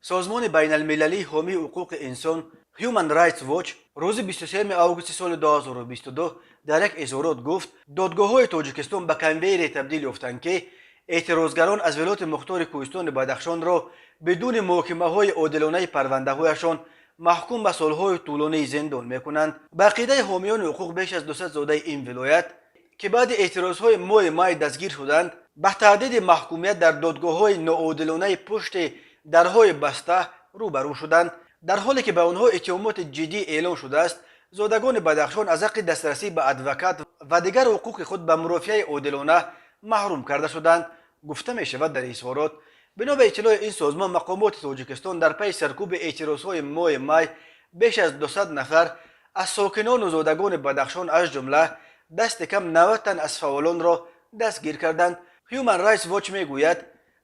سازمان بین المللی حامی حقوق انسان Human Rights Watch روز 23 آگوست سال 2022 در یک اظهارات گفت دادگاه‌های تاجیکستان به کنویر تبدیل یافتند که اعتراضگران از ولایت مختار کوهستان بدخشان را بدون محاکمه‌های عادلانه پرونده‌هایشان محکوم به سالهای طولانی زندان می‌کنند. به عقیده حامیان حقوق بیش از 200 زاده این ولایت که بعد اعتراض‌های ماه دستگیر شدند به تعدید محکومیت در دادگاه‌های ناعادلانه پشت درهای بسته روبرو شدند، در حالی که به آنها اتهامات جدی اعلام شده است. زادگان بدخشان از حق دسترسی به ادوکات و دیگر حقوق خود به مرافعه عادلانه محروم کرده شدند. گفته می شود در اظهارات بنا به اطلاع این سازمان مقامات تاجیکستان در پی سرکوب اعتراضهای ماه می بیش از 200 نفر از ساکنان و زادگان بدخشان از جمله دست کم 90 تن از فعالان را دستگیر کردند. هیومن رایتس واچ میگوید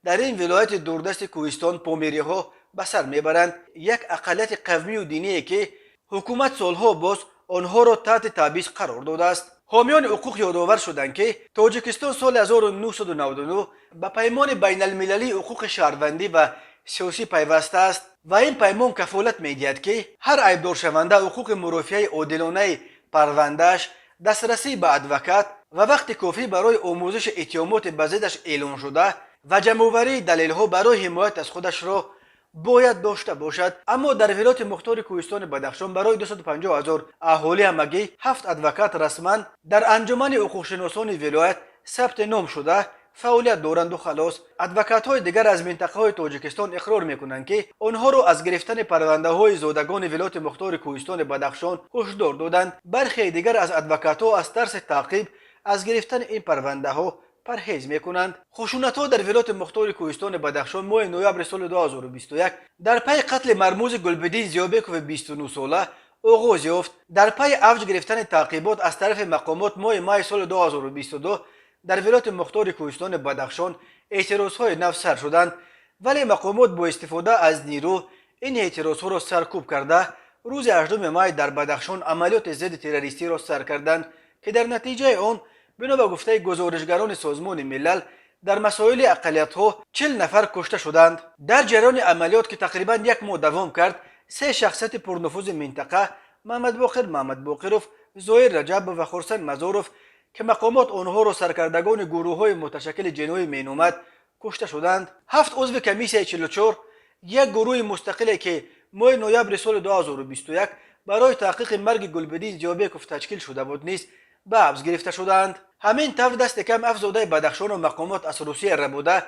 در این ولایت دوردست کوهستان پامیری ها به سر میبرند، یک اقلیت قومی و دینی که حکومت سالها باز آنها را تحت تبعیض قرار داده است. حامیان حقوق یادآور شدند که تاجیکستان سال 1999 به پیمان بین المللی حقوق شهروندی و سیاسی پیوسته است و این پیمان کفالت میدهد که هر عیبدار شونده حقوق مرافعه عادلانه پروندهش، دسترسی به ادوکات و وقت کافی برای آموزش اتهامات به ضدش اعلام شده و جمع‌آوری دلایل‌ها برای حمایت از خودش را باید داشته باشد. اما در ولایت مختار کوهستان بدخشان برای 250,000 اهالی همگی 7 ادوکات رسما در انجمن حقوق‌شناسان ولایت ثبت نام شده فعالیت دارند و خلاص. ادوکات‌های دیگر از منطقه‌های تاجیکستان اقرار می‌کنند که آنها را از گرفتن پرونده‌های زادگان ولایت مختار کوهستان بدخشان هشدار دادند. برخی دیگر از ادوکات‌ها از ترس تعقیب از گرفتن این پرونده‌ها پرهیز میکنند. خشونت‌ها در ولایت مختار کوهستان بدخشان ماه نوامبر سال 2021 در پی قتل مرموز گلبدین زیابکوف 29 ساله آغاز یافت. در پی اوج گرفتن تعقیبات از طرف مقامات ماه سال 2022 در ولایت مختار کوهستان بدخشان اعتراض‌های نو سر شدند، ولی مقامات با استفاده از نیرو این اعتراض‌ها را سرکوب کرده روز 18 می در بدخشان عملیات ضد تروریستی را سر کردند که در نتیجه آن بنا به گفته گزارشگران سازمان ملل در مسائل اقلیت‌ها 40 نفر کشته شدند. در جریان عملیات که تقریبا یک ماه دوام کرد، 3 شخصیت پرنفوذ منطقه محمد باقروف، زهیر رجب و خورسن مزاروف که مقامات آنها را سرکردگان گروه‌های متشکل جناحی مینامد کشته شدند. 7 عضو کمیسیون 44 یک گروه مستقل که ماه نوامبر سال 2021 برای تحقیق مرگ گلبدین زیابکوف تشکیل شده بود نیز به حبس گرفته شدند. همین طور دست کم افزوده بدخشان و مقامات از روسیه ربوده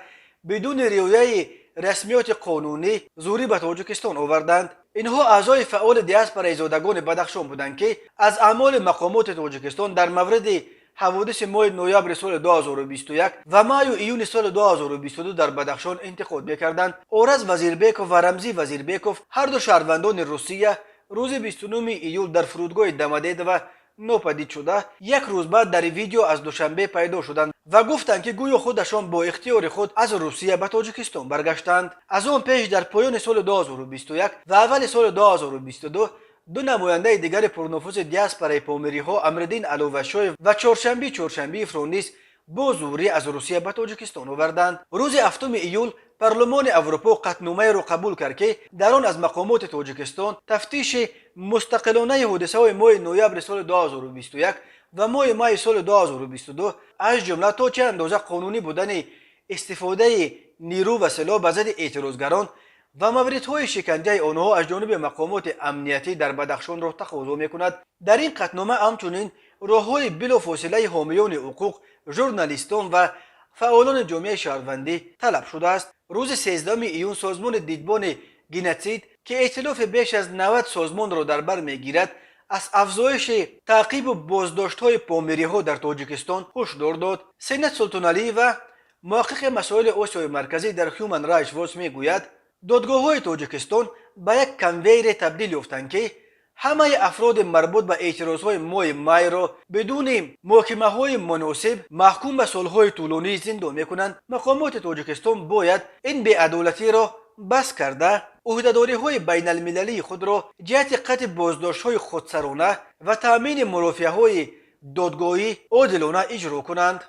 بدون رعایت رسمیات قانونی زوری به تاجیکستان آوردند. اینها اعضای فعال دیاسپورای زادگان بدخشان بودند که از اعمال مقامات تاجیکستان در مورد حوادث ماه نوامبر سال 2021 و مای و ایون سال 2022 در بدخشان انتقاد می‌کردند. آرز وزیربیکوف و رمزی وزیربیکوف هر دو شهروندان روسیه روز 29 ایول در فرودگاه دمدید و ناپدید شده یک روز بعد در ویدیو از دوشنبه پیدا شدند و گفتند که گویا خودشان با اختیار خود از روسیه به تاجیکستان برگشتند. از آن پیش در پایان سال 2021 و اول سال 2022 دو نماینده دیگر پرنفوذ دیاسپورای پامیری ها امردین علوشویف و چهارشنبه فرونیس با زوری از روسیه به تاجیکستان آوردند. روز 7 ایول پارلمان اروپا قطعنامه را قبول کرد که در آن از مقامات تاجیکستان تفتیش مستقلانه حادثه های ماه نوامبر سال 2021 و ماه سال 2022 از جمله تا چه اندازه قانونی بودن استفاده نیرو و سلاح به ضد اعتراضگران و موردهای شکنجه آنها از جانب مقامات امنیتی در بدخشان را تقاضا می‌کند. در این قطعنامه همچنین راه‌های بلافاصله حامیان حقوق، ژورنالیستان و فعالان جامعه شهروندی طلب شده است. روز 13 ایون سازمان دیدبان گینتسید که ائتلاف بیش از 90 سازمان را در بر میگیرد از افزایش تعقیب و بازداشت‌های پامیری‌ها در تاجیکستان هشدار داد. سینت سلطان علی و محقق مسائل آسیای مرکزی در هیومن رایتس واچ میگوید دادگاه‌های تاجیکستان به یک کنویر تبدیل یافتند که همه افراد مربوط به اعتراض‌های ماه می را بدون محاکمه‌های مناسب محکوم به سالهای طولانی زندان می‌کنند. مقامات تاجیکستان باید این بی‌عدالتی را بس کرده عهده‌داری‌های بین المللی خود را جهت قطع بازداشت‌های خودسرانه و تأمین مرافعه‌های دادگاهی عادلانه اجرا کنند.